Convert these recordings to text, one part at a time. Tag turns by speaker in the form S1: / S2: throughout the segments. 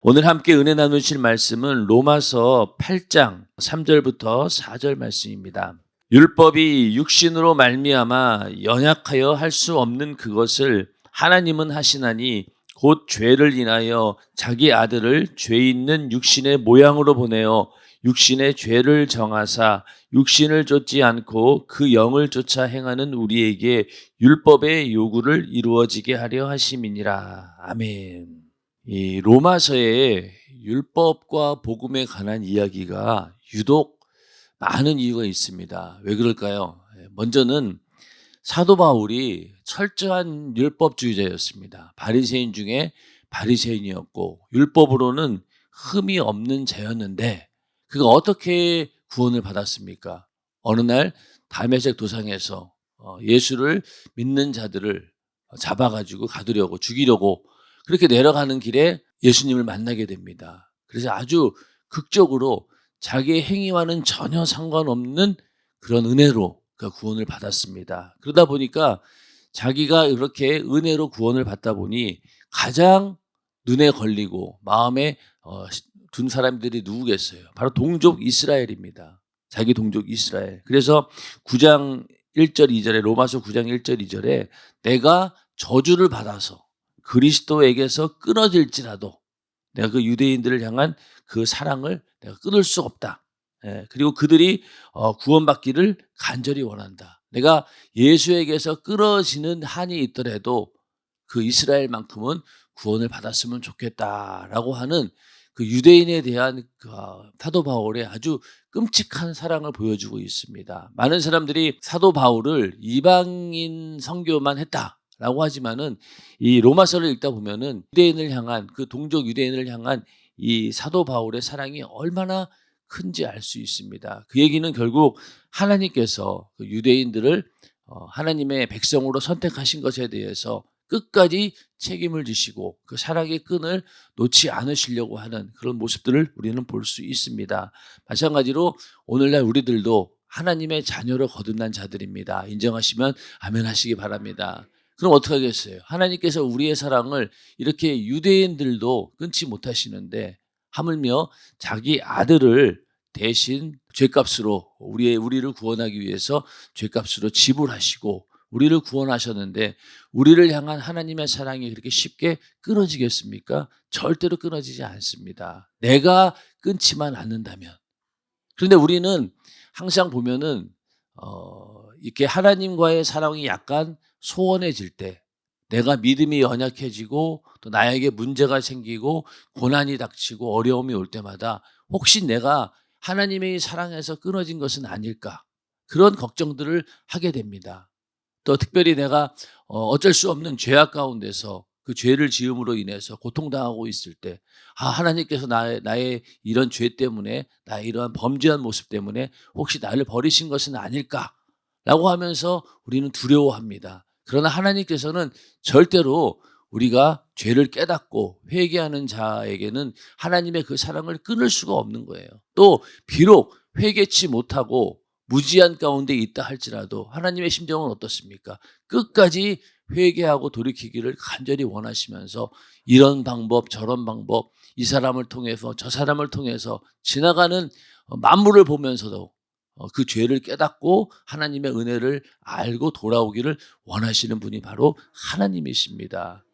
S1: 오늘 함께 은혜 나누실 말씀은 로마서 8장 3절부터 4절 말씀입니다. 율법이 육신으로 말미암아 연약하여 할 수 없는 그것을 하나님은 하시나니 곧 죄를 인하여 자기 아들을 죄 있는 육신의 모양으로 보내어 육신의 죄를 정하사 육신을 쫓지 않고 그 영을 쫓아 행하는 우리에게 율법의 요구를 이루어지게 하려 하심이니라. 아멘. 이 로마서에 율법과 복음에 관한 이야기가 유독 많은 이유가 있습니다. 왜 그럴까요? 먼저는 사도 바울이 철저한 율법주의자였습니다. 바리새인 중에 바리새인이었고 율법으로는 흠이 없는 자였는데 그가 어떻게 구원을 받았습니까? 어느 날 다메섹 도상에서 예수를 믿는 자들을 잡아가지고 가두려고 죽이려고 그렇게 내려가는 길에 예수님을 만나게 됩니다. 그래서 아주 극적으로 자기의 행위와는 전혀 상관없는 그런 은혜로 그가 구원을 받았습니다. 그러다 보니까 자기가 이렇게 은혜로 구원을 받다 보니 가장 눈에 걸리고 마음에 둔 사람들이 누구겠어요? 바로 동족 이스라엘입니다. 자기 동족 이스라엘. 그래서 9장 1절 2절에 로마서 9장 1절 2절에 내가 저주를 받아서 그리스도에게서 끊어질지라도 내가 그 유대인들을 향한 그 사랑을 내가 끊을 수 없다. 그리고 그들이 구원받기를 간절히 원한다. 내가 예수에게서 끊어지는 한이 있더라도 그 이스라엘만큼은 구원을 받았으면 좋겠다라고 하는 그 유대인에 대한 그 사도 바울의 아주 끔찍한 사랑을 보여주고 있습니다. 많은 사람들이 사도 바울을 이방인 선교만 했다라고 하지만은 이 로마서를 읽다 보면은 유대인을 향한 그 동족 유대인을 향한 이 사도 바울의 사랑이 얼마나 큰지 알 수 있습니다. 그 얘기는 결국 하나님께서 그 유대인들을 하나님의 백성으로 선택하신 것에 대해서 끝까지 책임을 지시고 그 사랑의 끈을 놓지 않으시려고 하는 그런 모습들을 우리는 볼 수 있습니다. 마찬가지로 오늘날 우리들도 하나님의 자녀로 거듭난 자들입니다. 인정하시면 아멘 하시기 바랍니다. 그럼 어떻게 하겠어요? 하나님께서 우리의 사랑을 이렇게 유대인들도 끊지 못하시는데 하물며 자기 아들을 대신 죄값으로 우리를 구원하기 위해서 죄값으로 지불하시고 우리를 구원하셨는데 우리를 향한 하나님의 사랑이 그렇게 쉽게 끊어지겠습니까? 절대로 끊어지지 않습니다. 내가 끊지만 않는다면. 그런데 우리는 항상 보면은 이렇게 하나님과의 사랑이 약간 소원해질 때 내가 믿음이 연약해지고 또 나에게 문제가 생기고 고난이 닥치고 어려움이 올 때마다 혹시 내가 하나님의 사랑에서 끊어진 것은 아닐까 그런 걱정들을 하게 됩니다. 또 특별히 내가 어쩔 수 없는 죄악 가운데서 그 죄를 지음으로 인해서 고통당하고 있을 때 하나님께서 나의 이런 죄 때문에 나의 이러한 범죄한 모습 때문에 혹시 나를 버리신 것은 아닐까라고 하면서 우리는 두려워합니다. 그러나 하나님께서는 절대로 우리가 죄를 깨닫고 회개하는 자에게는 하나님의 그 사랑을 끊을 수가 없는 거예요. 또 비록 회개치 못하고 무지한 가운데 있다 할지라도 하나님의 심정은 어떻습니까? 끝까지 회개하고 돌이키기를 간절히 원하시면서 이런 방법 저런 방법 이 사람을 통해서 저 사람을 통해서 지나가는 만물을 보면서도 그 죄를 깨닫고 하나님의 은혜를 알고 돌아오기를 원하시는 분이 바로 하나님이십니다.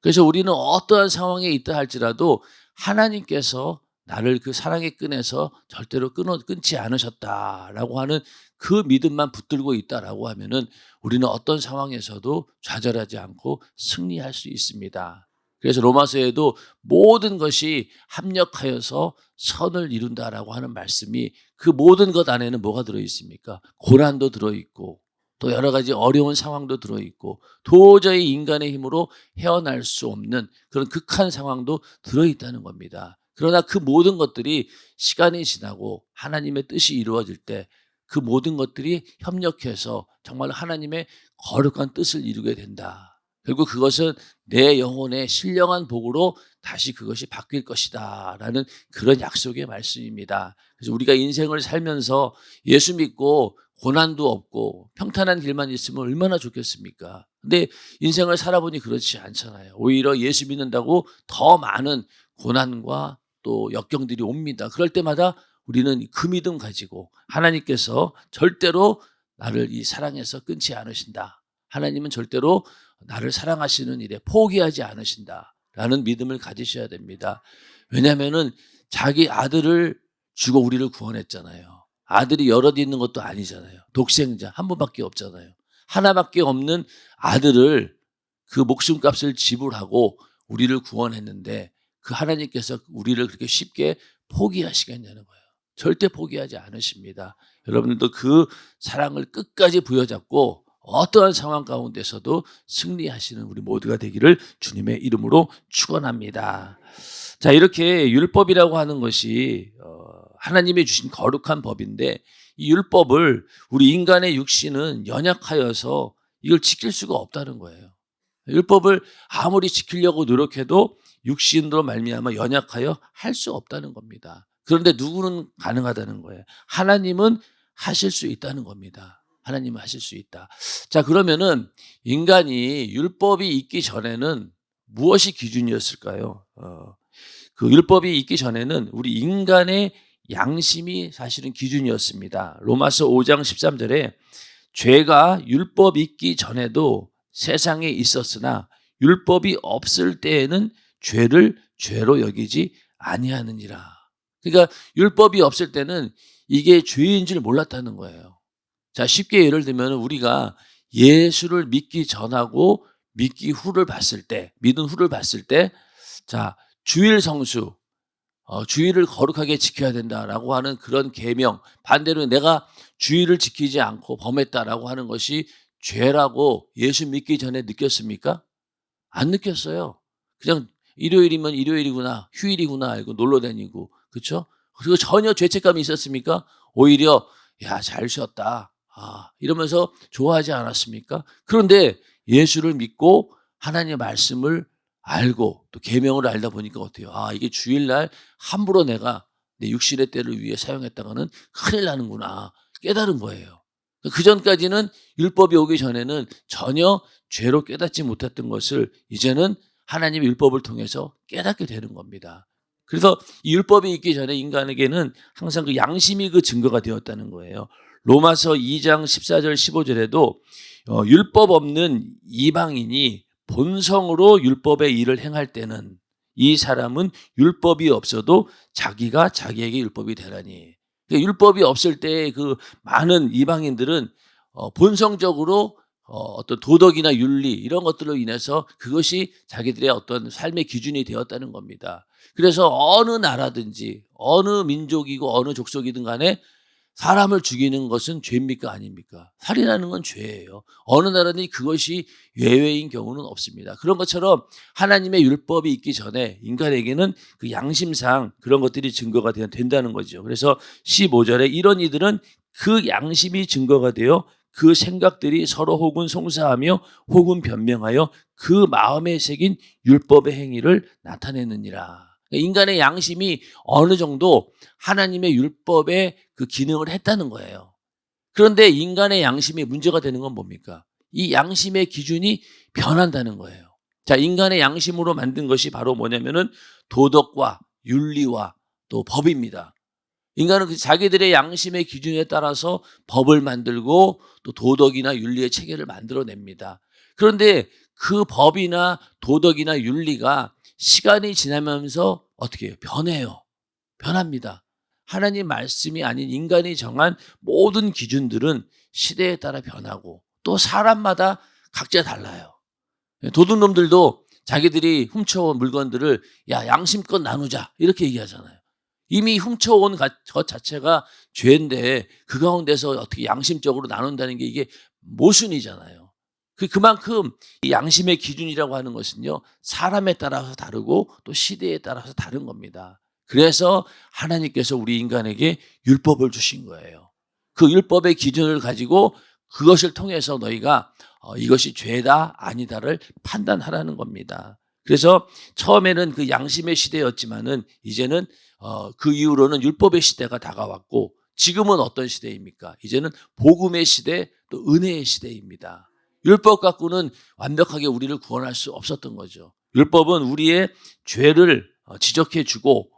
S1: 그래서 우리는 어떠한 상황에 있다 할지라도 하나님께서 나를 그 사랑의 끈에서 절대로 끊지 않으셨다라고 하는 그 믿음만 붙들고 있다라고 하면은 우리는 어떤 상황에서도 좌절하지 않고 승리할 수 있습니다. 그래서 로마서에도 모든 것이 합력하여서 선을 이룬다라고 하는 말씀이 그 모든 것 안에는 뭐가 들어있습니까? 고난도 들어있고 또 여러 가지 어려운 상황도 들어있고 도저히 인간의 힘으로 헤어날 수 없는 그런 극한 상황도 들어있다는 겁니다. 그러나 그 모든 것들이 시간이 지나고 하나님의 뜻이 이루어질 때 그 모든 것들이 협력해서 정말 하나님의 거룩한 뜻을 이루게 된다. 결국 그것은 내 영혼의 신령한 복으로 다시 그것이 바뀔 것이다 라는 그런 약속의 말씀입니다. 그래서 우리가 인생을 살면서 예수 믿고 고난도 없고 평탄한 길만 있으면 얼마나 좋겠습니까? 근데 인생을 살아보니 그렇지 않잖아요. 오히려 예수 믿는다고 더 많은 고난과 또 역경들이 옵니다. 그럴 때마다 우리는 그 믿음 가지고 하나님께서 절대로 나를 이 사랑에서 끊지 않으신다. 하나님은 절대로 나를 사랑하시는 일에 포기하지 않으신다라는 믿음을 가지셔야 됩니다. 왜냐하면은 자기 아들을 주고 우리를 구원했잖아요. 아들이 여럿 있는 것도 아니잖아요. 독생자 한 분밖에 없잖아요. 하나밖에 없는 아들을 그 목숨값을 지불하고 우리를 구원했는데 그 하나님께서 우리를 그렇게 쉽게 포기하시겠냐는 거예요. 절대 포기하지 않으십니다. 여러분들도 그 사랑을 끝까지 부여잡고 어떠한 상황 가운데서도 승리하시는 우리 모두가 되기를 주님의 이름으로 축원합니다. 자, 이렇게 율법이라고 하는 것이 하나님이 주신 거룩한 법인데 이 율법을 우리 인간의 육신은 연약하여서 이걸 지킬 수가 없다는 거예요. 율법을 아무리 지키려고 노력해도 육신으로 말미암아 연약하여 할 수 없다는 겁니다. 그런데 누구는 가능하다는 거예요. 하나님은 하실 수 있다는 겁니다. 하나님은 하실 수 있다. 자, 그러면은 인간이 율법이 있기 전에는 무엇이 기준이었을까요? 그 율법이 있기 전에는 우리 인간의 양심이 사실은 기준이었습니다. 로마서 5장 13절에 죄가 율법 있기 전에도 세상에 있었으나 율법이 없을 때에는 죄를 죄로 여기지 아니하느니라. 그러니까 율법이 없을 때는 이게 죄인 줄 몰랐다는 거예요. 자, 쉽게 예를 들면 우리가 예수를 믿기 전하고 믿기 후를 봤을 때, 믿은 후를 봤을 때, 자, 주일 성수, 주일을 거룩하게 지켜야 된다라고 하는 그런 계명, 반대로 내가 주일을 지키지 않고 범했다라고 하는 것이 죄라고 예수 믿기 전에 느꼈습니까? 안 느꼈어요. 그냥 일요일이면 일요일이구나, 휴일이구나 알고 놀러 다니고, 그렇죠? 그리고 전혀 죄책감이 있었습니까? 오히려 야, 잘 쉬었다. 이러면서 좋아하지 않았습니까? 그런데 예수를 믿고 하나님의 말씀을 알고 또 계명을 알다 보니까 어때요? 이게 주일날 함부로 내가 내 육신의 때를 위해 사용했다가는 큰일 나는구나 깨달은 거예요. 그 전까지는 율법이 오기 전에는 전혀 죄로 깨닫지 못했던 것을 이제는 하나님의 율법을 통해서 깨닫게 되는 겁니다. 그래서 이 율법이 있기 전에 인간에게는 항상 그 양심이 그 증거가 되었다는 거예요. 로마서 2장 14절 15절에도 율법 없는 이방인이 본성으로 율법의 일을 행할 때는 이 사람은 율법이 없어도 자기가 자기에게 율법이 되라니. 그러니까 율법이 없을 때 그 많은 이방인들은 본성적으로 어떤 도덕이나 윤리 이런 것들로 인해서 그것이 자기들의 어떤 삶의 기준이 되었다는 겁니다. 그래서 어느 나라든지 어느 민족이고 어느 족속이든 간에 사람을 죽이는 것은 죄입니까 아닙니까? 살인하는 건 죄예요. 어느 나라든지 그것이 예외인 경우는 없습니다. 그런 것처럼 하나님의 율법이 있기 전에 인간에게는 그 양심상 그런 것들이 증거가 된다는 거죠. 그래서 15절에 이런 이들은 그 양심이 증거가 되어 그 생각들이 서로 혹은 송사하며 혹은 변명하여 그 마음에 새긴 율법의 행위를 나타내느니라. 인간의 양심이 어느 정도 하나님의 율법의 그 기능을 했다는 거예요. 그런데 인간의 양심이 문제가 되는 건 뭡니까? 이 양심의 기준이 변한다는 거예요. 자, 인간의 양심으로 만든 것이 바로 뭐냐면은 도덕과 윤리와 또 법입니다. 인간은 그 자기들의 양심의 기준에 따라서 법을 만들고 또 도덕이나 윤리의 체계를 만들어냅니다. 그런데 그 법이나 도덕이나 윤리가 시간이 지나면서 어떻게 해요? 변해요. 변합니다. 하나님 말씀이 아닌 인간이 정한 모든 기준들은 시대에 따라 변하고 또 사람마다 각자 달라요. 도둑놈들도 자기들이 훔쳐온 물건들을 야, 양심껏 나누자 이렇게 얘기하잖아요. 이미 훔쳐온 것 자체가 죄인데 그 가운데서 어떻게 양심적으로 나눈다는 게 이게 모순이잖아요. 그만큼 이 양심의 기준이라고 하는 것은요, 사람에 따라서 다르고 또 시대에 따라서 다른 겁니다. 그래서 하나님께서 우리 인간에게 율법을 주신 거예요. 그 율법의 기준을 가지고 그것을 통해서 너희가 이것이 죄다 아니다를 판단하라는 겁니다. 그래서 처음에는 그 양심의 시대였지만은 이제는 그 이후로는 율법의 시대가 다가왔고 지금은 어떤 시대입니까? 이제는 복음의 시대 또 은혜의 시대입니다. 율법 갖고는 완벽하게 우리를 구원할 수 없었던 거죠. 율법은 우리의 죄를 지적해주고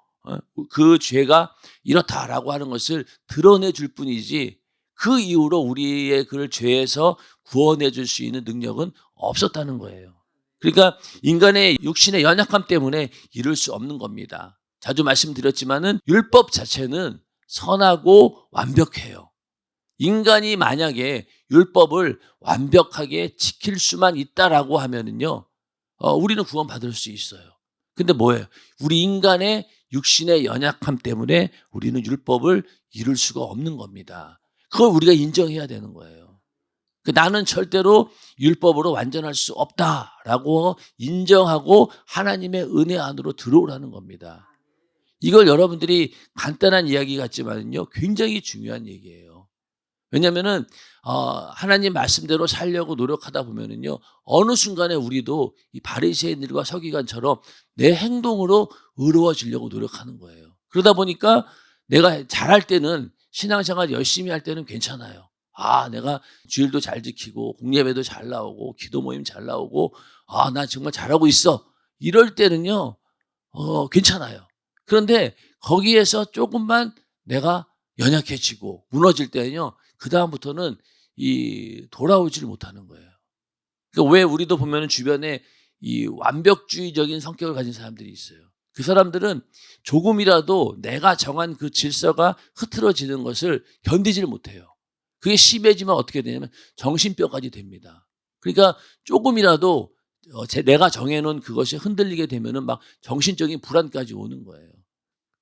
S1: 그 죄가 이렇다라고 하는 것을 드러내줄 뿐이지 그 이후로 우리의 그 죄에서 구원해줄 수 있는 능력은 없었다는 거예요. 그러니까 인간의 육신의 연약함 때문에 이룰 수 없는 겁니다. 자주 말씀드렸지만은 율법 자체는 선하고 완벽해요. 인간이 만약에 율법을 완벽하게 지킬 수만 있다라고 하면은요, 우리는 구원받을 수 있어요. 근데 뭐예요? 우리 인간의 육신의 연약함 때문에 우리는 율법을 이룰 수가 없는 겁니다. 그걸 우리가 인정해야 되는 거예요. 나는 절대로 율법으로 완전할 수 없다라고 인정하고 하나님의 은혜 안으로 들어오라는 겁니다. 이걸 여러분들이 간단한 이야기 같지만요, 굉장히 중요한 얘기예요. 왜냐하면은 하나님 말씀대로 살려고 노력하다 보면은요, 어느 순간에 우리도 이 바리새인들과 서기관처럼 내 행동으로 의로워지려고 노력하는 거예요. 그러다 보니까 내가 잘할 때는 신앙생활 열심히 할 때는 괜찮아요. 내가 주일도 잘 지키고 공예배도 잘 나오고 기도 모임 잘 나오고 나 정말 잘하고 있어. 이럴 때는요, 괜찮아요. 그런데 거기에서 조금만 내가 연약해지고 무너질 때는요, 그 다음부터는 돌아오지를 못하는 거예요. 그러니까 왜 우리도 보면은 주변에 이 완벽주의적인 성격을 가진 사람들이 있어요. 그 사람들은 조금이라도 내가 정한 그 질서가 흐트러지는 것을 견디지를 못해요. 그게 심해지면 어떻게 되냐면 정신병까지 됩니다. 그러니까 조금이라도 내가 정해놓은 그것이 흔들리게 되면은 막 정신적인 불안까지 오는 거예요.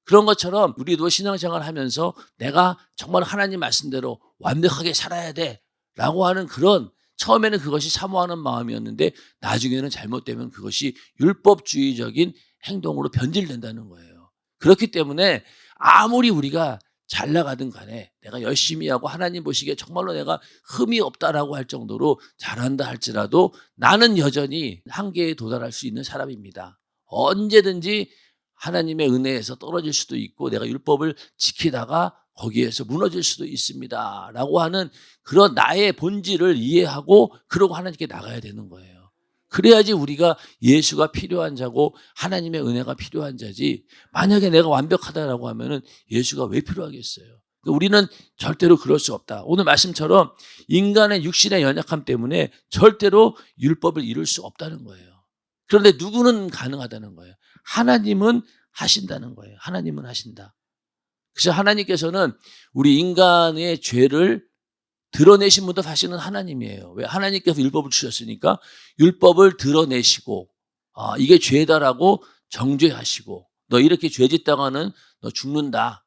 S1: 그런 것처럼 우리도 신앙생활을 하면서 내가 정말 하나님 말씀대로 완벽하게 살아야 돼라고 하는 그런, 처음에는 그것이 사모하는 마음이었는데 나중에는 잘못되면 그것이 율법주의적인 행동으로 변질된다는 거예요. 그렇기 때문에 아무리 우리가 잘 나가든 간에 내가 열심히 하고 하나님 보시기에 정말로 내가 흠이 없다라고 할 정도로 잘한다 할지라도 나는 여전히 한계에 도달할 수 있는 사람입니다. 언제든지 하나님의 은혜에서 떨어질 수도 있고 내가 율법을 지키다가 거기에서 무너질 수도 있습니다 라고 하는 그런 나의 본질을 이해하고 그러고 하나님께 나가야 되는 거예요. 그래야지 우리가 예수가 필요한 자고 하나님의 은혜가 필요한 자지, 만약에 내가 완벽하다라고 하면은 예수가 왜 필요하겠어요? 우리는 절대로 그럴 수 없다. 오늘 말씀처럼 인간의 육신의 연약함 때문에 절대로 율법을 이룰 수 없다는 거예요. 그런데 누구는 가능하다는 거예요? 하나님은 하신다는 거예요. 하나님은 하신다. 그래서 하나님께서는 우리 인간의 죄를 드러내신 분도 사실은 하나님이에요. 왜? 하나님께서 율법을 주셨으니까 율법을 드러내시고 이게 죄다라고 정죄하시고 너 이렇게 죄 짓다가는 너 죽는다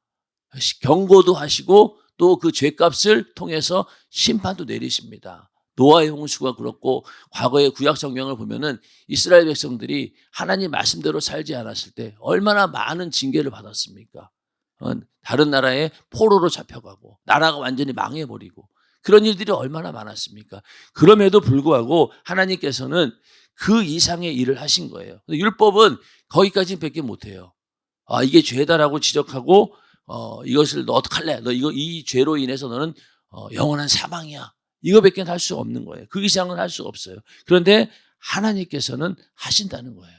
S1: 경고도 하시고 또 그 죄값을 통해서 심판도 내리십니다. 노아의 홍수가 그렇고 과거의 구약 성경을 보면은 이스라엘 백성들이 하나님 말씀대로 살지 않았을 때 얼마나 많은 징계를 받았습니까? 다른 나라에 포로로 잡혀가고 나라가 완전히 망해버리고 그런 일들이 얼마나 많았습니까? 그럼에도 불구하고 하나님께서는 그 이상의 일을 하신 거예요. 율법은 거기까지밖에 못해요. 이게 죄다라고 지적하고 이것을 너 어떡할래? 너 이 죄로 인해서 너는 영원한 사망이야. 이거밖에 할 수 없는 거예요. 그 이상은 할 수가 없어요. 그런데 하나님께서는 하신다는 거예요.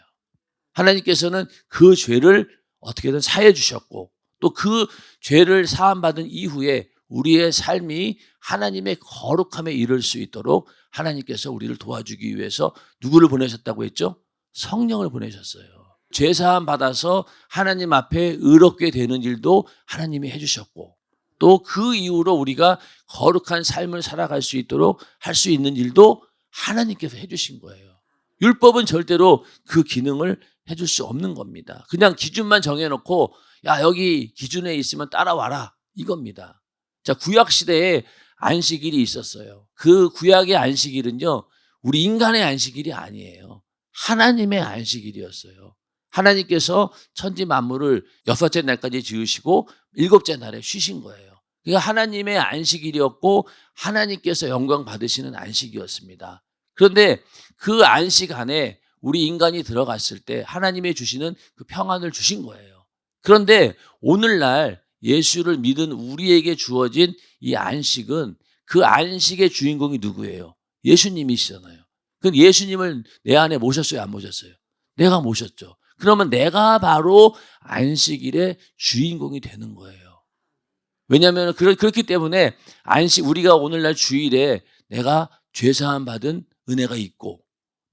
S1: 하나님께서는 그 죄를 어떻게든 사해 주셨고 또 그 죄를 사함받은 이후에 우리의 삶이 하나님의 거룩함에 이를 수 있도록 하나님께서 우리를 도와주기 위해서 누구를 보내셨다고 했죠? 성령을 보내셨어요. 죄 사함 받아서 하나님 앞에 의롭게 되는 일도 하나님이 해주셨고 또 그 이후로 우리가 거룩한 삶을 살아갈 수 있도록 할 수 있는 일도 하나님께서 해주신 거예요. 율법은 절대로 그 기능을 해줄 수 없는 겁니다. 그냥 기준만 정해놓고 야 여기 기준에 있으면 따라와라 이겁니다. 자, 구약 시대에 안식일이 있었어요. 그 구약의 안식일은요, 우리 인간의 안식일이 아니에요. 하나님의 안식일이었어요. 하나님께서 천지 만물을 6째 날까지 지으시고 7째 날에 쉬신 거예요. 그러니까 하나님의 안식일이었고 하나님께서 영광 받으시는 안식이었습니다. 그런데 그 안식 안에 우리 인간이 들어갔을 때 하나님이 주시는 그 평안을 주신 거예요. 그런데 오늘날 예수를 믿은 우리에게 주어진 이 안식은 그 안식의 주인공이 누구예요? 예수님이시잖아요. 그럼 예수님을 내 안에 모셨어요? 안 모셨어요? 내가 모셨죠. 그러면 내가 바로 안식일의 주인공이 되는 거예요. 왜냐하면 그렇기 때문에 우리가 오늘날 주일에 내가 죄사함 받은 은혜가 있고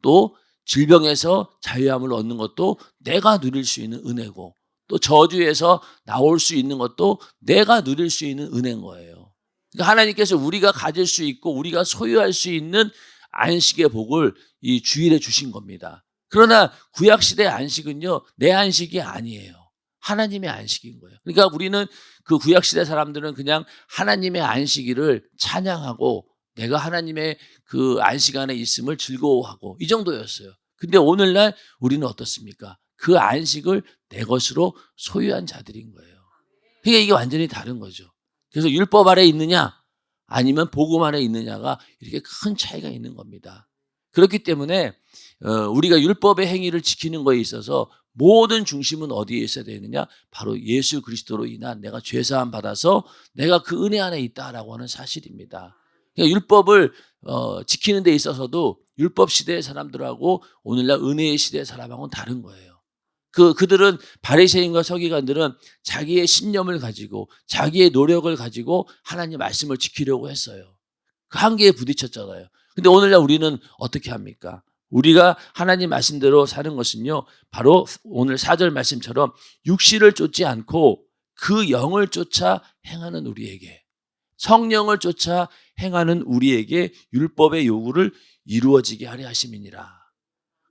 S1: 또 질병에서 자유함을 얻는 것도 내가 누릴 수 있는 은혜고 또 저주에서 나올 수 있는 것도 내가 누릴 수 있는 은혜인 거예요. 그러니까 하나님께서 우리가 가질 수 있고 우리가 소유할 수 있는 안식의 복을 이 주일에 주신 겁니다. 그러나 구약시대의 안식은요, 내 안식이 아니에요. 하나님의 안식인 거예요. 그러니까 우리는 그 구약시대 사람들은 그냥 하나님의 안식일을 찬양하고 내가 하나님의 그 안식 안에 있음을 즐거워하고 이 정도였어요. 근데 오늘날 우리는 어떻습니까? 그 안식을 내 것으로 소유한 자들인 거예요. 그러니까 이게 완전히 다른 거죠. 그래서 율법 아래 있느냐 아니면 복음 안에 있느냐가 이렇게 큰 차이가 있는 겁니다. 그렇기 때문에 우리가 율법의 행위를 지키는 거에 있어서 모든 중심은 어디에 있어야 되느냐? 바로 예수 그리스도로 인한 내가 죄사함 받아서 내가 그 은혜 안에 있다라고 하는 사실입니다. 그러니까 율법을 지키는 데 있어서도 율법 시대의 사람들하고 오늘날 은혜의 시대의 사람하고는 다른 거예요. 그들은 바리새인과 서기관들은 자기의 신념을 가지고 자기의 노력을 가지고 하나님 말씀을 지키려고 했어요. 그 한계에 부딪혔잖아요. 근데 오늘날 우리는 어떻게 합니까? 우리가 하나님 말씀대로 사는 것은요, 바로 오늘 4절 말씀처럼 육신을 쫓지 않고 그 영을 쫓아 행하는 우리에게, 성령을 쫓아 행하는 우리에게 율법의 요구를 이루어지게 하려 하심이니라.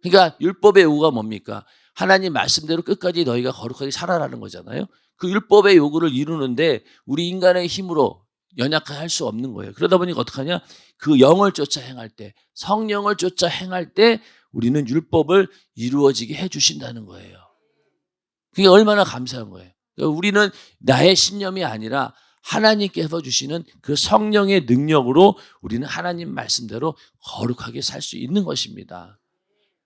S1: 그러니까 율법의 요구가 뭡니까? 하나님 말씀대로 끝까지 너희가 거룩하게 살아라는 거잖아요. 그 율법의 요구를 이루는데 우리 인간의 힘으로 연약할 수 없는 거예요. 그러다 보니까 어떡하냐? 그 영을 쫓아 행할 때, 성령을 쫓아 행할 때 우리는 율법을 이루어지게 해주신다는 거예요. 그게 얼마나 감사한 거예요. 그러니까 우리는 나의 신념이 아니라 하나님께서 주시는 그 성령의 능력으로 우리는 하나님 말씀대로 거룩하게 살 수 있는 것입니다.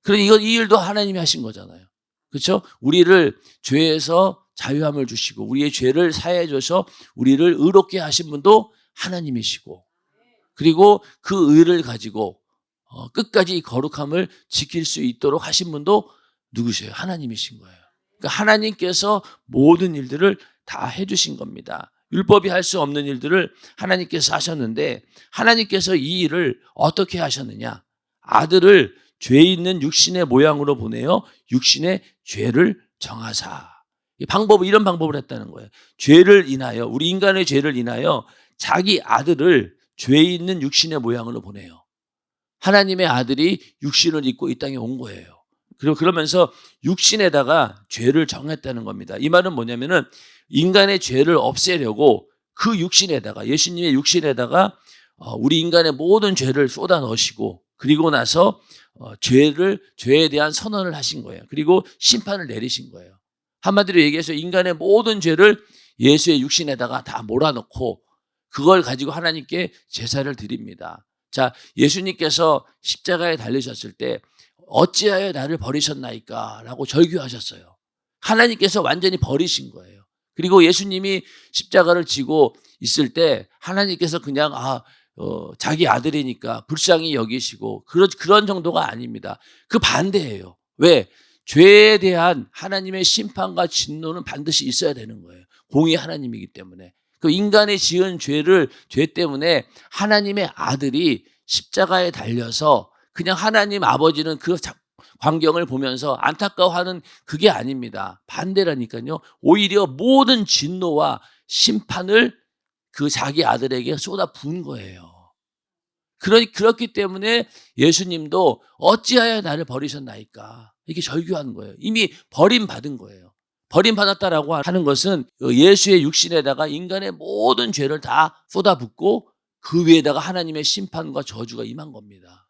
S1: 그러니 이 일도 하나님이 하신 거잖아요. 그렇죠? 우리를 죄에서 자유함을 주시고 우리의 죄를 사해 줘서 우리를 의롭게 하신 분도 하나님이시고 그리고 그 의를 가지고 끝까지 거룩함을 지킬 수 있도록 하신 분도 누구세요? 하나님이신 거예요. 그러니까 하나님께서 모든 일들을 다 해주신 겁니다. 율법이 할 수 없는 일들을 하나님께서 하셨는데 하나님께서 이 일을 어떻게 하셨느냐? 아들을 죄 있는 육신의 모양으로 보내어 육신의 죄를 정하사. 이런 방법을 했다는 거예요. 죄를 인하여, 우리 인간의 죄를 인하여 자기 아들을 죄 있는 육신의 모양으로 보내요. 하나님의 아들이 육신을 입고 이 땅에 온 거예요. 그러면서 육신에다가 죄를 정했다는 겁니다. 이 말은 뭐냐면은 인간의 죄를 없애려고 그 육신에다가, 예수님의 육신에다가 우리 인간의 모든 죄를 쏟아 넣으시고 그리고 나서 죄에 대한 선언을 하신 거예요. 그리고 심판을 내리신 거예요. 한마디로 얘기해서 인간의 모든 죄를 예수의 육신에다가 다 몰아넣고 그걸 가지고 하나님께 제사를 드립니다. 자, 예수님께서 십자가에 달리셨을 때 어찌하여 나를 버리셨나이까? 라고 절규하셨어요. 하나님께서 완전히 버리신 거예요. 그리고 예수님이 십자가를 지고 있을 때 하나님께서 그냥 자기 아들이니까 불쌍히 여기시고 그런 정도가 아닙니다. 그 반대예요. 왜? 죄에 대한 하나님의 심판과 진노는 반드시 있어야 되는 거예요. 공의 하나님이기 때문에. 그 인간의 지은 죄 때문에 하나님의 아들이 십자가에 달려서 그냥 하나님 아버지는 그 광경을 보면서 안타까워하는 그게 아닙니다. 반대라니까요. 오히려 모든 진노와 심판을 그 자기 아들에게 쏟아 부은 거예요. 그렇기 때문에 예수님도 어찌하여 나를 버리셨나이까 이렇게 절규하는 거예요. 이미 버림받은 거예요. 버림받았다라고 하는 것은 예수의 육신에다가 인간의 모든 죄를 다 쏟아붓고 그 위에다가 하나님의 심판과 저주가 임한 겁니다.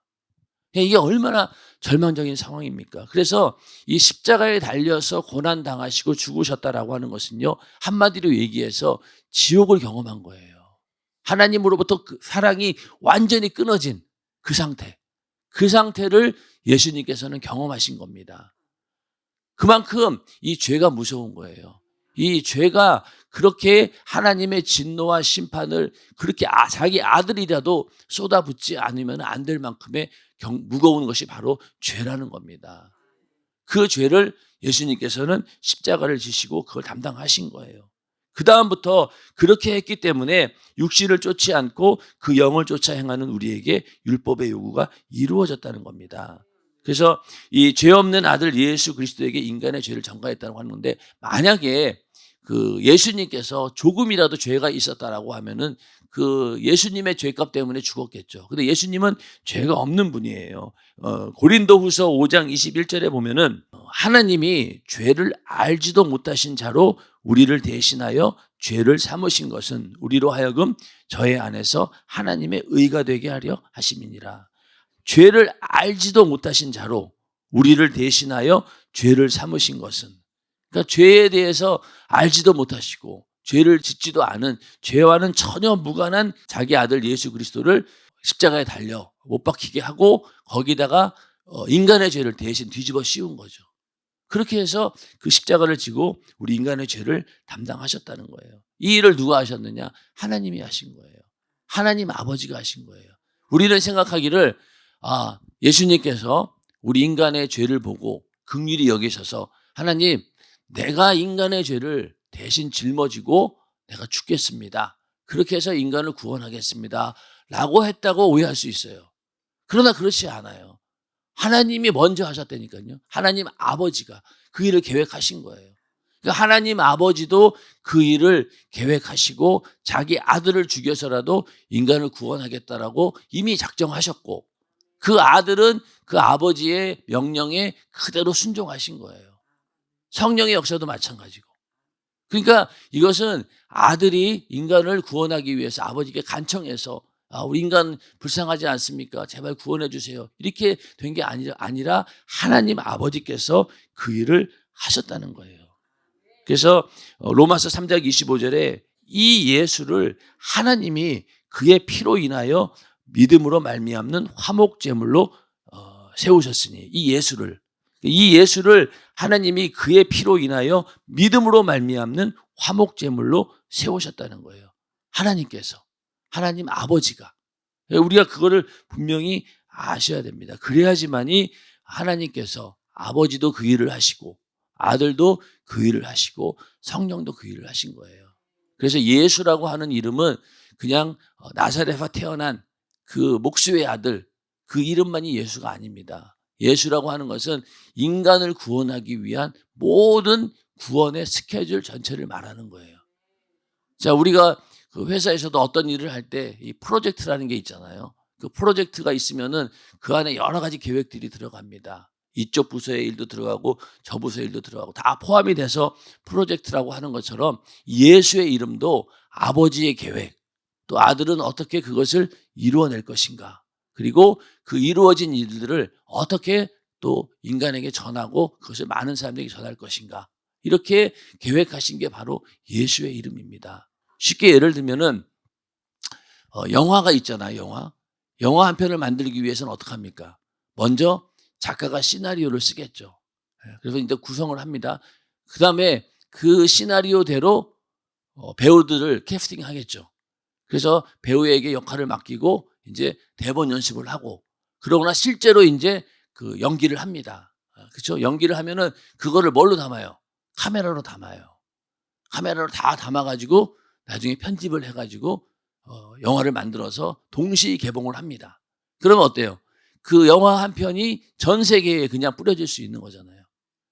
S1: 이게 얼마나 절망적인 상황입니까? 그래서 이 십자가에 달려서 고난당하시고 죽으셨다라고 하는 것은요, 한마디로 얘기해서 지옥을 경험한 거예요. 하나님으로부터 그 사랑이 완전히 끊어진 그 상태를 예수님께서는 경험하신 겁니다. 그만큼 이 죄가 무서운 거예요. 이 죄가 그렇게 하나님의 진노와 심판을 그렇게 자기 아들이라도 쏟아붓지 않으면 안 될 만큼의 무거운 것이 바로 죄라는 겁니다. 그 죄를 예수님께서는 십자가를 지시고 그걸 담당하신 거예요. 그 다음부터 그렇게 했기 때문에 육신을 쫓지 않고 그 영을 쫓아 행하는 우리에게 율법의 요구가 이루어졌다는 겁니다. 그래서 이 죄 없는 아들 예수 그리스도에게 인간의 죄를 전가했다고 하는데, 만약에 그 예수님께서 조금이라도 죄가 있었다라고 하면은 그 예수님의 죄값 때문에 죽었겠죠. 근데 예수님은 죄가 없는 분이에요. 고린도후서 5장 21절에 보면은 하나님이 죄를 알지도 못하신 자로 우리를 대신하여 죄를 삼으신 것은 우리로 하여금 저의 안에서 하나님의 의가 되게 하려 하심이니라. 죄를 알지도 못하신 자로 우리를 대신하여 죄를 삼으신 것은, 그러니까 죄에 대해서 알지도 못하시고 죄를 짓지도 않은, 죄와는 전혀 무관한 자기 아들 예수 그리스도를 십자가에 달려 못 박히게 하고 거기다가 인간의 죄를 대신 뒤집어 씌운 거죠. 그렇게 해서 그 십자가를 지고 우리 인간의 죄를 담당하셨다는 거예요. 이 일을 누가 하셨느냐? 하나님이 하신 거예요. 하나님 아버지가 하신 거예요. 우리는 생각하기를 예수님께서 우리 인간의 죄를 보고 긍휼히 여기셔서 하나님, 내가 인간의 죄를 대신 짊어지고 내가 죽겠습니다. 그렇게 해서 인간을 구원하겠습니다. 라고 했다고 오해할 수 있어요. 그러나 그렇지 않아요. 하나님이 먼저 하셨다니까요. 하나님 아버지가 그 일을 계획하신 거예요. 그러니까 하나님 아버지도 그 일을 계획하시고 자기 아들을 죽여서라도 인간을 구원하겠다라고 이미 작정하셨고, 그 아들은 그 아버지의 명령에 그대로 순종하신 거예요. 성령의 역사도 마찬가지고. 그러니까 이것은 아들이 인간을 구원하기 위해서 아버지께 간청해서 우리 인간 불쌍하지 않습니까? 제발 구원해 주세요. 이렇게 된 게 아니라 하나님 아버지께서 그 일을 하셨다는 거예요. 그래서 로마서 3장 25절에 이 예수를 하나님이 그의 피로 인하여 믿음으로 말미암는 화목제물로 세우셨으니, 이 예수를 하나님이 그의 피로 인하여 믿음으로 말미암는 화목제물로 세우셨다는 거예요. 하나님께서, 하나님 아버지가. 우리가 그거를 분명히 아셔야 됩니다. 그래야지만이 하나님께서, 아버지도 그 일을 하시고 아들도 그 일을 하시고 성령도 그 일을 하신 거예요. 그래서 예수라고 하는 이름은 그냥 나사렛에서 태어난 그 목수의 아들, 그 이름만이 예수가 아닙니다. 예수라고 하는 것은 인간을 구원하기 위한 모든 구원의 스케줄 전체를 말하는 거예요. 자, 우리가 그 회사에서도 어떤 일을 할 때 이 프로젝트라는 게 있잖아요. 그 프로젝트가 있으면은 그 안에 여러 가지 계획들이 들어갑니다. 이쪽 부서의 일도 들어가고 저 부서의 일도 들어가고 다 포함이 돼서 프로젝트라고 하는 것처럼 예수의 이름도 아버지의 계획, 또 아들은 어떻게 그것을 이루어낼 것인가, 그리고 그 이루어진 일들을 어떻게 또 인간에게 전하고 그것을 많은 사람들에게 전할 것인가, 이렇게 계획하신 게 바로 예수의 이름입니다. 쉽게 예를 들면은 영화가 있잖아요. 영화 한 편을 만들기 위해서는 어떻게 합니까? 먼저 작가가 시나리오를 쓰겠죠. 그래서 이제 구성을 합니다. 그 다음에 그 시나리오대로 배우들을 캐스팅하겠죠. 그래서 배우에게 역할을 맡기고 이제 대본 연습을 하고, 그러거나 실제로 이제 그 연기를 합니다. 그렇죠? 연기를 하면은 그거를 뭘로 담아요? 카메라로 담아요. 카메라로 다 담아가지고 나중에 편집을 해가지고 영화를 만들어서 동시 개봉을 합니다. 그러면 어때요? 그 영화 한 편이 전 세계에 그냥 뿌려질 수 있는 거잖아요.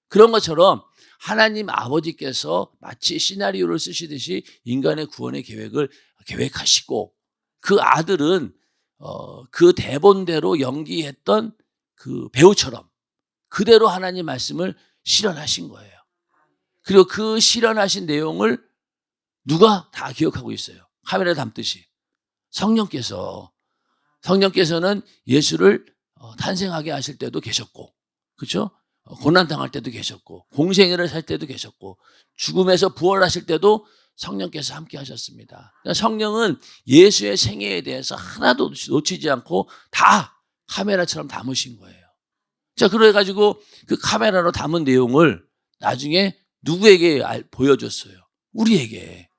S1: 그런 것처럼 하나님 아버지께서 마치 시나리오를 쓰시듯이 인간의 구원의 계획을 계획하시고, 그 아들은 그 대본대로 연기했던 그 배우처럼 그대로 하나님 말씀을 실현하신 거예요. 그리고 그 실현하신 내용을 누가 다 기억하고 있어요? 카메라에 담듯이 성령께서는 예수를 탄생하게 하실 때도 계셨고, 그렇죠? 고난당할 때도 계셨고, 공생애를 살 때도 계셨고, 죽음에서 부활하실 때도 성령께서 함께 하셨습니다. 그러니까 성령은 예수의 생애에 대해서 하나도 놓치지 않고 다 카메라처럼 담으신 거예요. 자, 그래가지고 그 카메라로 담은 내용을 나중에 누구에게 보여줬어요? 우리에게.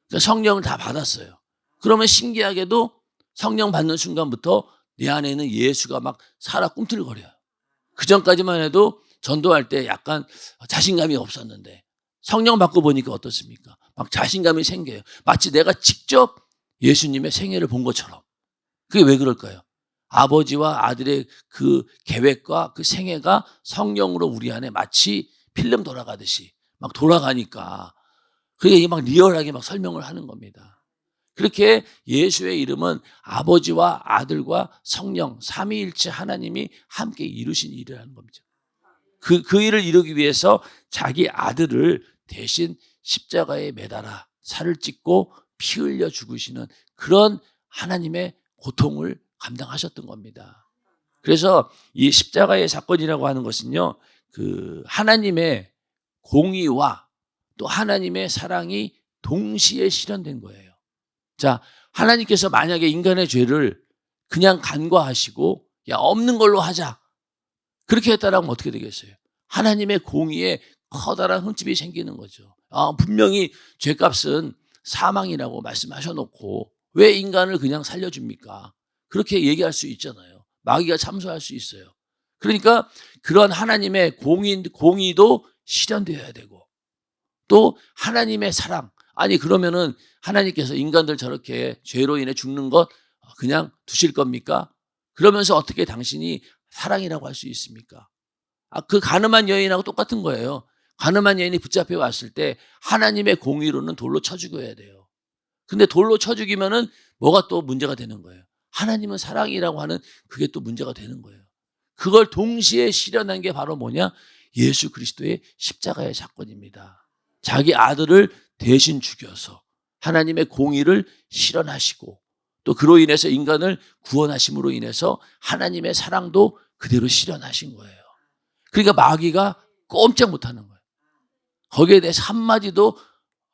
S1: 그러니까 성령을 다 받았어요. 그러면 신기하게도 성령 받는 순간부터 내 안에는 예수가 막 살아 꿈틀거려요. 그 전까지만 해도 전도할 때 약간 자신감이 없었는데 성령 받고 보니까 어떻습니까? 막 자신감이 생겨요. 마치 내가 직접 예수님의 생애를 본 것처럼. 그게 왜 그럴까요? 아버지와 아들의 그 계획과 그 생애가 성령으로 우리 안에 마치 필름 돌아가듯이 막 돌아가니까 그게 막 리얼하게 막 설명을 하는 겁니다. 그렇게 예수의 이름은 아버지와 아들과 성령 삼위일체 하나님이 함께 이루신 일이라는 겁니다. 그 일을 이루기 위해서 자기 아들을 대신 십자가에 매달아 살을 찢고 피 흘려 죽으시는 그런 하나님의 고통을 감당하셨던 겁니다. 그래서 이 십자가의 사건이라고 하는 것은요, 그 하나님의 공의와 또 하나님의 사랑이 동시에 실현된 거예요. 자, 하나님께서 만약에 인간의 죄를 그냥 간과하시고 야 없는 걸로 하자 그렇게 했다라면 어떻게 되겠어요? 하나님의 공의에 커다란 흠집이 생기는 거죠. 분명히 죄값은 사망이라고 말씀하셔놓고 왜 인간을 그냥 살려줍니까? 그렇게 얘기할 수 있잖아요. 마귀가 참소할 수 있어요. 그러니까 그런 하나님의 공의도 실현되어야 되고 또 하나님의 사랑. 아니 그러면은 하나님께서 인간들 저렇게 죄로 인해 죽는 것 그냥 두실 겁니까? 그러면서 어떻게 당신이 사랑이라고 할 수 있습니까? 그 가늠한 여인하고 똑같은 거예요. 가늠한 여인이 붙잡혀 왔을 때 하나님의 공의로는 돌로 쳐 죽여야 돼요. 근데 돌로 쳐 죽이면은 뭐가 또 문제가 되는 거예요. 하나님은 사랑이라고 하는 그게 또 문제가 되는 거예요. 그걸 동시에 실현한 게 바로 뭐냐? 예수 그리스도의 십자가의 사건입니다. 자기 아들을 대신 죽여서 하나님의 공의를 실현하시고 또 그로 인해서 인간을 구원하심으로 인해서 하나님의 사랑도 그대로 실현하신 거예요. 그러니까 마귀가 꼼짝 못하는 거예요. 거기에 대해서 한마디도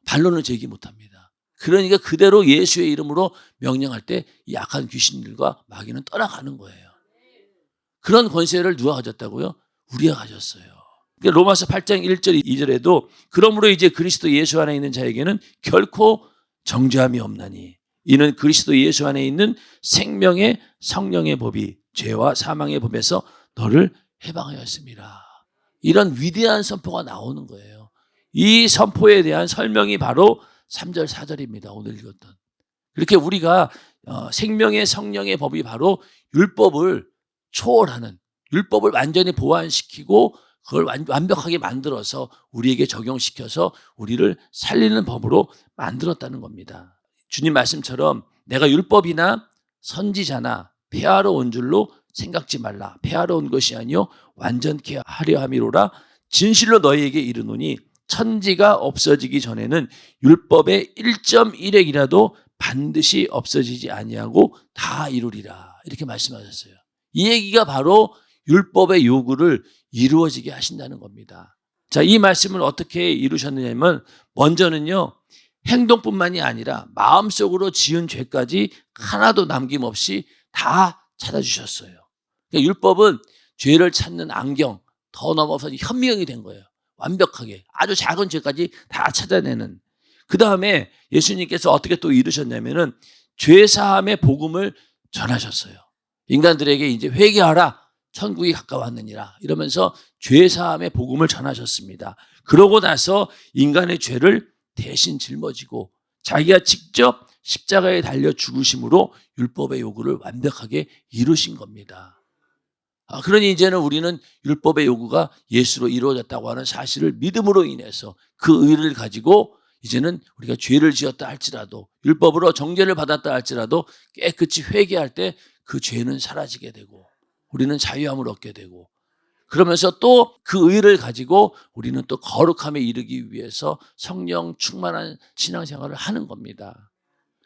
S1: 반론을 제기 못합니다. 그러니까 그대로 예수의 이름으로 명령할 때 이 악한 귀신들과 마귀는 떠나가는 거예요. 그런 권세를 누가 가졌다고요? 우리가 가졌어요. 그러니까 로마서 8장 1절 2절에도 그러므로 이제 그리스도 예수 안에 있는 자에게는 결코 정죄함이 없나니 이는 그리스도 예수 안에 있는 생명의 성령의 법이 죄와 사망의 법에서 너를 해방하였습니다. 이런 위대한 선포가 나오는 거예요. 이 선포에 대한 설명이 바로 3절 4절입니다. 오늘 읽었던. 그렇게 우리가 생명의 성령의 법이 바로 율법을 초월하는 율법을 완전히 보완시키고 그걸 완벽하게 만들어서 우리에게 적용시켜서 우리를 살리는 법으로 만들었다는 겁니다. 주님 말씀처럼 내가 율법이나 선지자나 폐하러 온 줄로 생각지 말라. 폐하러 온 것이 아니요 완전케 하려 함이로라. 진실로 너희에게 이르노니 천지가 없어지기 전에는 율법의 1.1핵이라도 반드시 없어지지 아니하고 다 이루리라. 이렇게 말씀하셨어요. 이 얘기가 바로 율법의 요구를 이루어지게 하신다는 겁니다. 자, 이 말씀을 어떻게 이루셨느냐면 먼저는요. 행동뿐만이 아니라 마음속으로 지은 죄까지 하나도 남김없이 다 찾아주셨어요. 그러니까 율법은 죄를 찾는 안경, 더 넘어서 현미경이 된 거예요. 완벽하게 아주 작은 죄까지 다 찾아내는. 그 다음에 예수님께서 어떻게 또 이루셨냐면은 죄사함의 복음을 전하셨어요. 인간들에게 이제 회개하라, 천국이 가까웠느니라 이러면서 죄사함의 복음을 전하셨습니다. 그러고 나서 인간의 죄를 대신 짊어지고 자기가 직접 십자가에 달려 죽으심으로 율법의 요구를 완벽하게 이루신 겁니다. 그러니 이제는 우리는 율법의 요구가 예수로 이루어졌다고 하는 사실을 믿음으로 인해서 그 의를 가지고 이제는 우리가 죄를 지었다 할지라도 율법으로 정죄를 받았다 할지라도 깨끗이 회개할 때 그 죄는 사라지게 되고 우리는 자유함을 얻게 되고 그러면서 또 그 의를 가지고 우리는 또 거룩함에 이르기 위해서 성령 충만한 신앙생활을 하는 겁니다.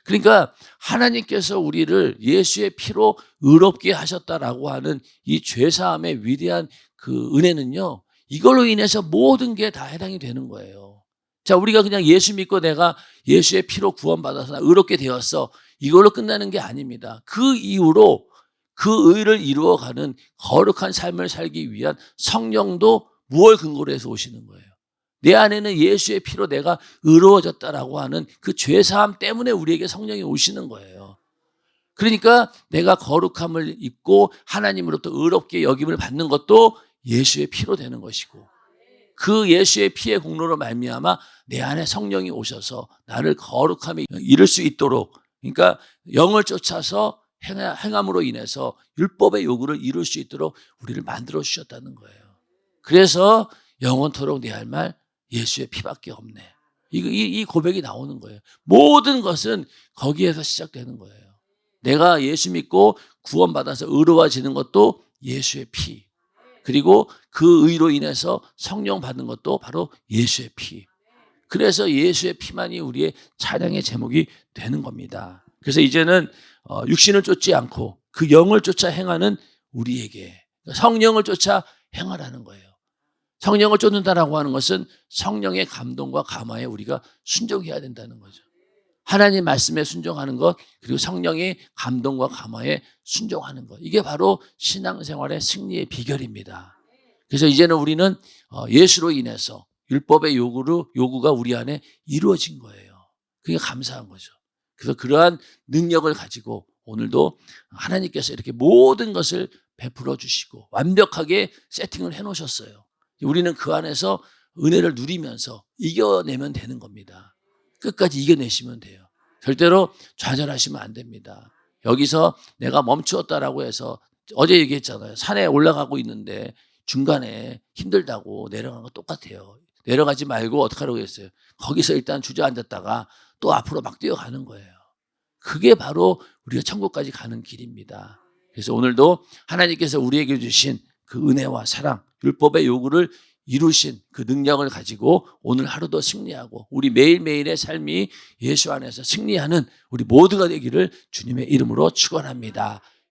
S1: 그러니까 하나님께서 우리를 예수의 피로 의롭게 하셨다라고 하는 이 죄사함의 위대한 그 은혜는요. 이걸로 인해서 모든 게 다 해당이 되는 거예요. 자, 우리가 그냥 예수 믿고 내가 예수의 피로 구원받아서 의롭게 되었어. 이걸로 끝나는 게 아닙니다. 그 이후로 그 의를 이루어가는 거룩한 삶을 살기 위한 성령도 무엇을 근거로 해서 오시는 거예요. 내 안에는 예수의 피로 내가 의로워졌다라고 하는 그 죄사함 때문에 우리에게 성령이 오시는 거예요. 그러니까 내가 거룩함을 입고 하나님으로부터 의롭게 여김을 받는 것도 예수의 피로 되는 것이고 그 예수의 피의 공로로 말미암아 내 안에 성령이 오셔서 나를 거룩함에 이룰 수 있도록, 그러니까 영을 쫓아서 행함으로 인해서 율법의 요구를 이룰 수 있도록 우리를 만들어 주셨다는 거예요. 그래서 영원토록 내 할 말 예수의 피밖에 없네. 이 고백이 나오는 거예요. 모든 것은 거기에서 시작되는 거예요. 내가 예수 믿고 구원받아서 의로워지는 것도 예수의 피. 그리고 그 의로 인해서 성령 받는 것도 바로 예수의 피. 그래서 예수의 피만이 우리의 찬양의 제목이 되는 겁니다. 그래서 이제는 육신을 쫓지 않고 그 영을 쫓아 행하는 우리에게 성령을 쫓아 행하라는 거예요. 성령을 쫓는다라고 하는 것은 성령의 감동과 감화에 우리가 순종해야 된다는 거죠. 하나님 말씀에 순종하는 것, 그리고 성령의 감동과 감화에 순종하는 것. 이게 바로 신앙생활의 승리의 비결입니다. 그래서 이제는 우리는 예수로 인해서 율법의 요구가 우리 안에 이루어진 거예요. 그게 감사한 거죠. 그래서 그러한 능력을 가지고 오늘도 하나님께서 이렇게 모든 것을 베풀어 주시고 완벽하게 세팅을 해놓으셨어요. 우리는 그 안에서 은혜를 누리면서 이겨내면 되는 겁니다. 끝까지 이겨내시면 돼요. 절대로 좌절하시면 안 됩니다. 여기서 내가 멈추었다라고 해서 어제 얘기했잖아요. 산에 올라가고 있는데 중간에 힘들다고 내려가는 거 똑같아요. 내려가지 말고 어떻게 하라고 했어요? 거기서 일단 주저앉았다가 또 앞으로 막 뛰어가는 거예요. 그게 바로 우리가 천국까지 가는 길입니다. 그래서 오늘도 하나님께서 우리에게 주신 그 은혜와 사랑, 율법의 요구를 이루신 그 능력을 가지고 오늘 하루도 승리하고 우리 매일매일의 삶이 예수 안에서 승리하는 우리 모두가 되기를 주님의 이름으로 축원합니다.